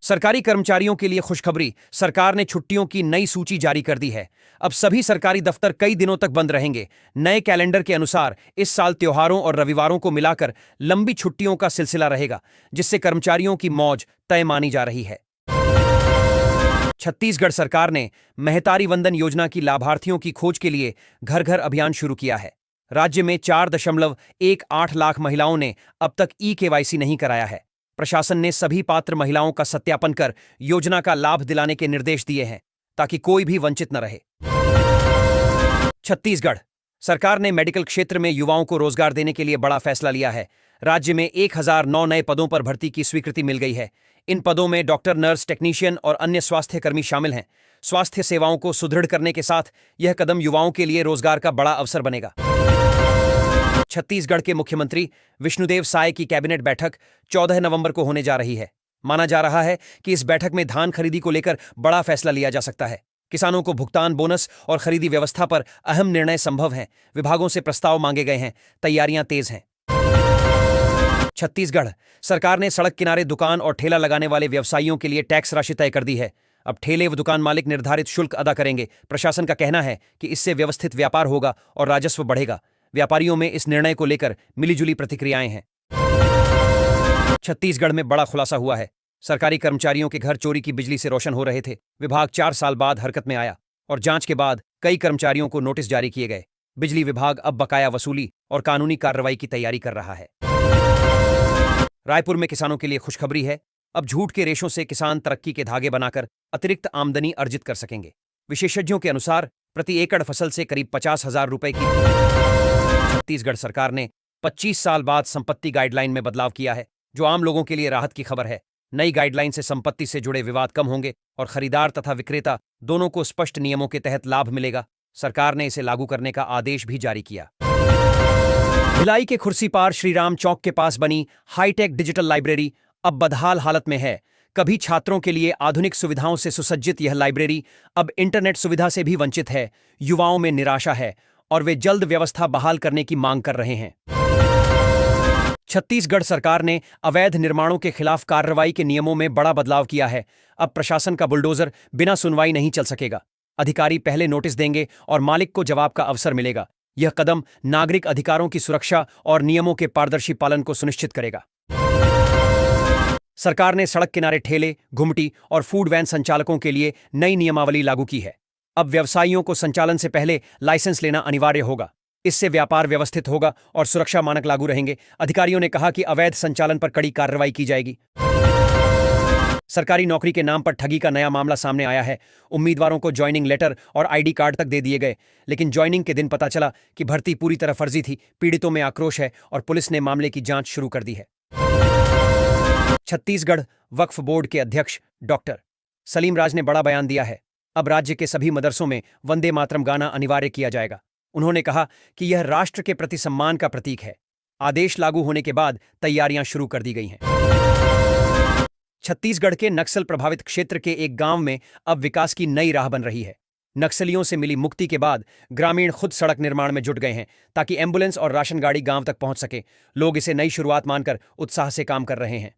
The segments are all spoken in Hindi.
सरकारी कर्मचारियों के लिए खुशखबरी। सरकार ने छुट्टियों की नई सूची जारी कर दी है। अब सभी सरकारी दफ्तर कई दिनों तक बंद रहेंगे। नए कैलेंडर के अनुसार इस साल त्योहारों और रविवारों को मिलाकर लंबी छुट्टियों का सिलसिला रहेगा, जिससे कर्मचारियों की मौज तय मानी जा रही है। छत्तीसगढ़ सरकार ने महतारी वंदन योजना की लाभार्थियों की खोज के लिए घर घर अभियान शुरू किया है। राज्य में 4.18 लाख महिलाओं ने अब तक ई-केवाईसी नहीं कराया है। प्रशासन ने सभी पात्र महिलाओं का सत्यापन कर योजना का लाभ दिलाने के निर्देश दिए हैं, ताकि कोई भी वंचित न रहे। छत्तीसगढ़ सरकार ने मेडिकल क्षेत्र में युवाओं को रोजगार देने के लिए बड़ा फैसला लिया है। राज्य में 1009 नए पदों पर भर्ती की स्वीकृति मिल गई है। इन पदों में डॉक्टर, नर्स, टेक्नीशियन और अन्य स्वास्थ्य कर्मी शामिल हैं। स्वास्थ्य सेवाओं को सुदृढ़ करने के साथ यह कदम युवाओं के लिए रोजगार का बड़ा अवसर बनेगा। छत्तीसगढ़ के मुख्यमंत्री विष्णुदेव साय की कैबिनेट बैठक 14 नवंबर को होने जा रही है। माना जा रहा है कि इस बैठक में धान खरीदी को लेकर बड़ा फैसला लिया जा सकता है। किसानों को भुगतान, बोनस और खरीदी व्यवस्था पर अहम निर्णय संभव हैं। विभागों से प्रस्ताव मांगे गए हैं। तैयारियां तेज हैं। छत्तीसगढ़ सरकार ने सड़क किनारे दुकान और ठेला लगाने वाले व्यवसायियों के लिए टैक्स राशि तय कर दी है। अब ठेले व दुकान मालिक निर्धारित शुल्क अदा करेंगे। प्रशासन का कहना है कि इससे व्यवस्थित व्यापार होगा और राजस्व बढ़ेगा। व्यापारियों में इस निर्णय को लेकर मिलीजुली प्रतिक्रियाएं हैं। छत्तीसगढ़ में बड़ा खुलासा हुआ है। सरकारी कर्मचारियों के घर चोरी की बिजली से रोशन हो रहे थे। विभाग 4 साल बाद हरकत में आया और जांच के बाद कई कर्मचारियों को नोटिस जारी किए गए। बिजली विभाग अब बकाया वसूली और कानूनी कार्रवाई की तैयारी कर रहा है। रायपुर में किसानों के लिए खुशखबरी है। अब जूट के रेशों से किसान तरक्की के धागे बनाकर अतिरिक्त आमदनी अर्जित कर सकेंगे। विशेषज्ञों के अनुसार प्रति एकड़ फसल से करीब 50,000 रुपए की। छत्तीसगढ़ सरकार ने 25 साल बाद संपत्ति गाइडलाइन में बदलाव किया है, जो आम लोगों के लिए राहत की खबर है। नई गाइडलाइन से संपत्ति से जुड़े विवाद कम होंगे और खरीदार तथा विक्रेता दोनों को स्पष्ट नियमों के तहत लाभ मिलेगा। सरकार ने इसे लागू करने का आदेश भी जारी किया। भिलाई के खुर्सीपार श्रीराम चौक के पास बनी हाईटेक डिजिटल लाइब्रेरी अब बदहाल हालत में है। कभी छात्रों के लिए आधुनिक सुविधाओं से सुसज्जित यह लाइब्रेरी अब इंटरनेट सुविधा से भी वंचित है। युवाओं में निराशा है और वे जल्द व्यवस्था बहाल करने की मांग कर रहे हैं। छत्तीसगढ़ सरकार ने अवैध निर्माणों के खिलाफ कार्रवाई के नियमों में बड़ा बदलाव किया है। अब प्रशासन का बुलडोजर बिना सुनवाई नहीं चल सकेगा। अधिकारी पहले नोटिस देंगे और मालिक को जवाब का अवसर मिलेगा। यह कदम नागरिक अधिकारों की सुरक्षा और नियमों के पारदर्शी पालन को सुनिश्चित करेगा। सरकार ने सड़क किनारे ठेले, घुमटी और फूड वैन संचालकों के लिए नई नियमावली लागू की है। अब व्यवसायियों को संचालन से पहले लाइसेंस लेना अनिवार्य होगा। इससे व्यापार व्यवस्थित होगा और सुरक्षा मानक लागू रहेंगे। अधिकारियों ने कहा कि अवैध संचालन पर कड़ी कार्रवाई की जाएगी। सरकारी नौकरी के नाम पर ठगी का नया मामला सामने आया है। उम्मीदवारों को ज्वाइनिंग लेटर और आईडी कार्ड तक दे दिए गए, लेकिन ज्वाइनिंग के दिन पता चला कि भर्ती पूरी तरह फर्जी थी। पीड़ितों में आक्रोश है और पुलिस ने मामले की जांच शुरू कर दी है। छत्तीसगढ़ वक्फ बोर्ड के अध्यक्ष डॉक्टर सलीम राज ने बड़ा बयान दिया है। अब राज्य के सभी मदरसों में वंदे मातरम गाना अनिवार्य किया जाएगा। उन्होंने कहा कि यह राष्ट्र के प्रति सम्मान का प्रतीक है। आदेश लागू होने के बाद तैयारियां शुरू कर दी गई हैं। छत्तीसगढ़ के नक्सल प्रभावित क्षेत्र के एक गांव में अब विकास की नई राह बन रही है। नक्सलियों से मिली मुक्ति के बाद ग्रामीण खुद सड़क निर्माण में जुट गए हैं, ताकि एम्बुलेंस और राशन गाड़ी गांव तक पहुंच सके। लोग इसे नई शुरुआत मानकर उत्साह से काम कर रहे हैं।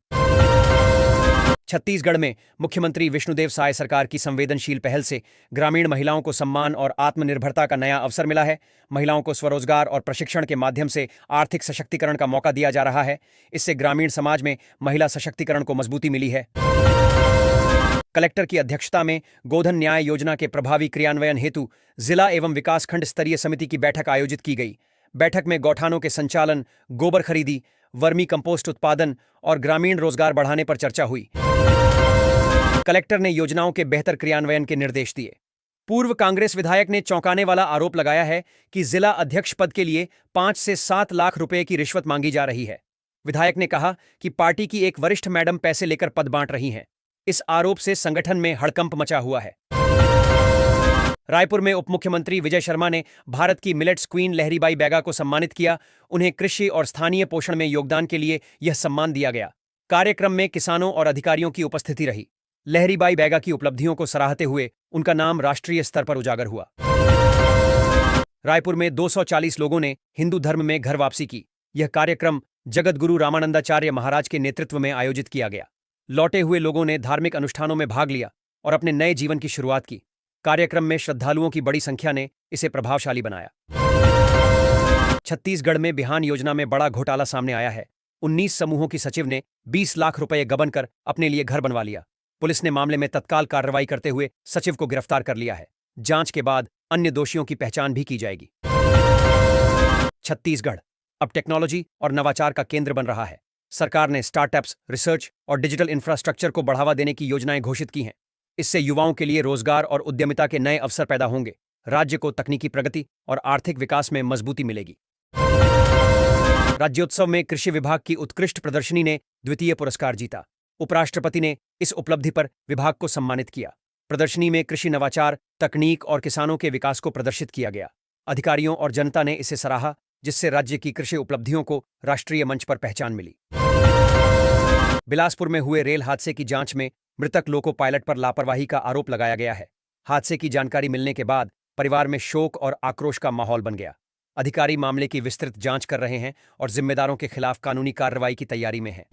छत्तीसगढ़ में मुख्यमंत्री विष्णुदेव साय सरकार की संवेदनशील पहल से ग्रामीण महिलाओं को सम्मान और आत्मनिर्भरता का नया अवसर मिला है। महिलाओं को स्वरोजगार और प्रशिक्षण के माध्यम से आर्थिक सशक्तिकरण का मौका दिया जा रहा है। इससे ग्रामीण समाज में महिला सशक्तिकरण को मजबूती मिली है। कलेक्टर की अध्यक्षता में गोधन न्याय योजना के प्रभावी क्रियान्वयन हेतु जिला एवं विकासखंड स्तरीय समिति की बैठक आयोजित की गई। बैठक में गौठानों के संचालन, गोबर खरीदी, वर्मी कंपोस्ट उत्पादन और ग्रामीण रोजगार बढ़ाने पर चर्चा हुई। कलेक्टर ने योजनाओं के बेहतर क्रियान्वयन के निर्देश दिए। पूर्व कांग्रेस विधायक ने चौंकाने वाला आरोप लगाया है कि जिला अध्यक्ष पद के लिए 5 से 7 लाख रुपए की रिश्वत मांगी जा रही है। विधायक ने कहा कि पार्टी की एक वरिष्ठ मैडम पैसे लेकर पद बांट रही हैं। इस आरोप से संगठन में हड़कंप मचा हुआ है। रायपुर में उप मुख्यमंत्री विजय शर्मा ने भारत की मिलेट्स क्वीन लहरीबाई बैगा को सम्मानित किया। उन्हें कृषि और स्थानीय पोषण में योगदान के लिए यह सम्मान दिया गया। कार्यक्रम में किसानों और अधिकारियों की उपस्थिति रही। लहरीबाई बैगा की उपलब्धियों को सराहते हुए उनका नाम राष्ट्रीय स्तर पर उजागर हुआ। रायपुर में 240 लोगों ने हिंदू धर्म में घर वापसी की। यह कार्यक्रम जगतगुरु रामानंदाचार्य महाराज के नेतृत्व में आयोजित किया गया। लौटे हुए लोगों ने धार्मिक अनुष्ठानों में भाग लिया और अपने नए जीवन की शुरुआत की। कार्यक्रम में श्रद्धालुओं की बड़ी संख्या ने इसे प्रभावशाली बनाया। छत्तीसगढ़ में बिहान योजना में बड़ा घोटाला सामने आया है। 19 समूहों की सचिव ने 20 लाख रुपए गबन कर अपने लिए घर बनवा लिया। पुलिस ने मामले में तत्काल कार्रवाई करते हुए सचिव को गिरफ्तार कर लिया है। जांच के बाद अन्य दोषियों की पहचान भी की जाएगी। छत्तीसगढ़ अब टेक्नोलॉजी और नवाचार का केंद्र बन रहा है। सरकार ने स्टार्टअप्स, रिसर्च और डिजिटल इंफ्रास्ट्रक्चर को बढ़ावा देने की योजनाएं घोषित की हैं। इससे युवाओं के लिए रोजगार और उद्यमिता के नए अवसर पैदा होंगे। राज्य को तकनीकी प्रगति और आर्थिक विकास में मजबूती मिलेगी। राज्योत्सव में कृषि विभाग की उत्कृष्ट प्रदर्शनी ने द्वितीय पुरस्कार जीता। उपराष्ट्रपति ने इस उपलब्धि पर विभाग को सम्मानित किया। प्रदर्शनी में कृषि नवाचार, तकनीक और किसानों के विकास को प्रदर्शित किया गया। अधिकारियों और जनता ने इसे सराहा, जिससे राज्य की कृषि उपलब्धियों को राष्ट्रीय मंच पर पहचान मिली। बिलासपुर में हुए रेल हादसे की जांच में मृतक लोको पायलट पर लापरवाही का आरोप लगाया गया है। हादसे की जानकारी मिलने के बाद परिवार में शोक और आक्रोश का माहौल बन गया। अधिकारी मामले की विस्तृत जांच कर रहे हैं और जिम्मेदारों के खिलाफ कानूनी कार्रवाई की तैयारी में हैं।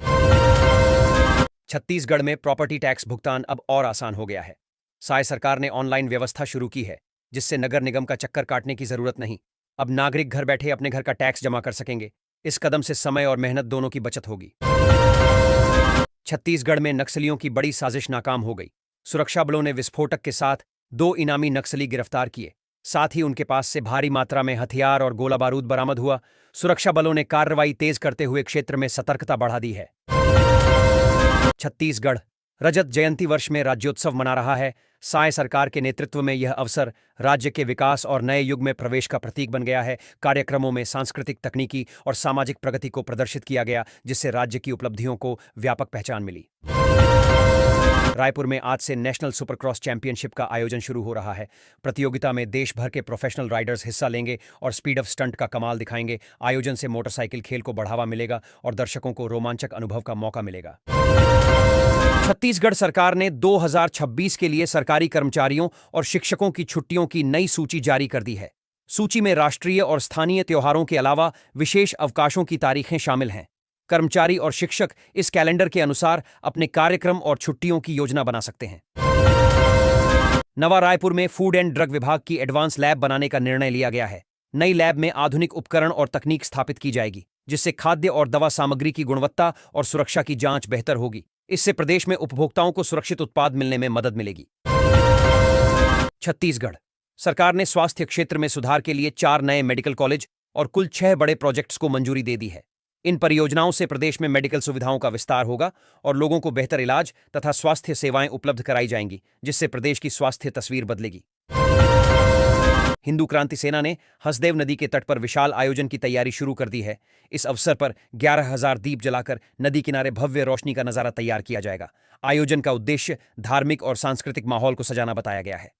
छत्तीसगढ़ में प्रॉपर्टी टैक्स भुगतान अब और आसान हो गया है। साय सरकार ने ऑनलाइन व्यवस्था शुरू की है, जिससे नगर निगम का चक्कर काटने की जरूरत नहीं। अब नागरिक घर बैठे अपने घर का टैक्स जमा कर सकेंगे। इस कदम से समय और मेहनत दोनों की बचत होगी। छत्तीसगढ़ में नक्सलियों की बड़ी साजिश नाकाम हो गई। सुरक्षा बलों ने विस्फोटक के साथ 2 इनामी नक्सली गिरफ्तार किए। साथ ही उनके पास से भारी मात्रा में हथियार और गोला बारूद बरामद हुआ। सुरक्षा बलों ने कार्रवाई तेज करते हुए क्षेत्र में सतर्कता बढ़ा दी है। छत्तीसगढ़ रजत जयंती वर्ष में राज्योत्सव मना रहा है। साय सरकार के नेतृत्व में यह अवसर राज्य के विकास और नए युग में प्रवेश का प्रतीक बन गया है। कार्यक्रमों में सांस्कृतिक, तकनीकी और सामाजिक प्रगति को प्रदर्शित किया गया, जिससे राज्य की उपलब्धियों को व्यापक पहचान मिली। रायपुर में आज से नेशनल सुपरक्रॉस चैंपियनशिप का आयोजन शुरू हो रहा है। प्रतियोगिता में देश भर के प्रोफेशनल राइडर्स हिस्सा लेंगे और स्पीड ऑफ स्टंट का कमाल दिखाएंगे। आयोजन से मोटरसाइकिल खेल को बढ़ावा मिलेगा और दर्शकों को रोमांचक अनुभव का मौका मिलेगा। छत्तीसगढ़ सरकार ने 2026 के लिए सरकारी कर्मचारियों और शिक्षकों की छुट्टियों की नई सूची जारी कर दी है। सूची में राष्ट्रीय और स्थानीय त्योहारों के अलावा विशेष अवकाशों की तारीखें शामिल हैं। कर्मचारी और शिक्षक इस कैलेंडर के अनुसार अपने कार्यक्रम और छुट्टियों की योजना बना सकते हैं। नवा रायपुर में फूड एंड ड्रग विभाग की एडवांस लैब बनाने का निर्णय लिया गया है। नई लैब में आधुनिक उपकरण और तकनीक स्थापित की जाएगी, जिससे खाद्य और दवा सामग्री की गुणवत्ता और सुरक्षा की जांच बेहतर होगी। इससे प्रदेश में उपभोक्ताओं को सुरक्षित उत्पाद मिलने में मदद मिलेगी। छत्तीसगढ़ सरकार ने स्वास्थ्य क्षेत्र में सुधार के लिए 4 नए मेडिकल कॉलेज और कुल 6 बड़े प्रोजेक्ट्स को मंजूरी दे दी है। इन परियोजनाओं से प्रदेश में मेडिकल सुविधाओं का विस्तार होगा और लोगों को बेहतर इलाज तथा स्वास्थ्य सेवाएं उपलब्ध कराई जाएंगी, जिससे प्रदेश की स्वास्थ्य तस्वीर बदलेगी। हिंदू क्रांति सेना ने हसदेव नदी के तट पर विशाल आयोजन की तैयारी शुरू कर दी है। इस अवसर पर 11,000 दीप जलाकर नदी किनारे भव्य रोशनी का नजारा तैयार किया जाएगा। आयोजन का उद्देश्य धार्मिक और सांस्कृतिक माहौल को सजाना बताया गया है।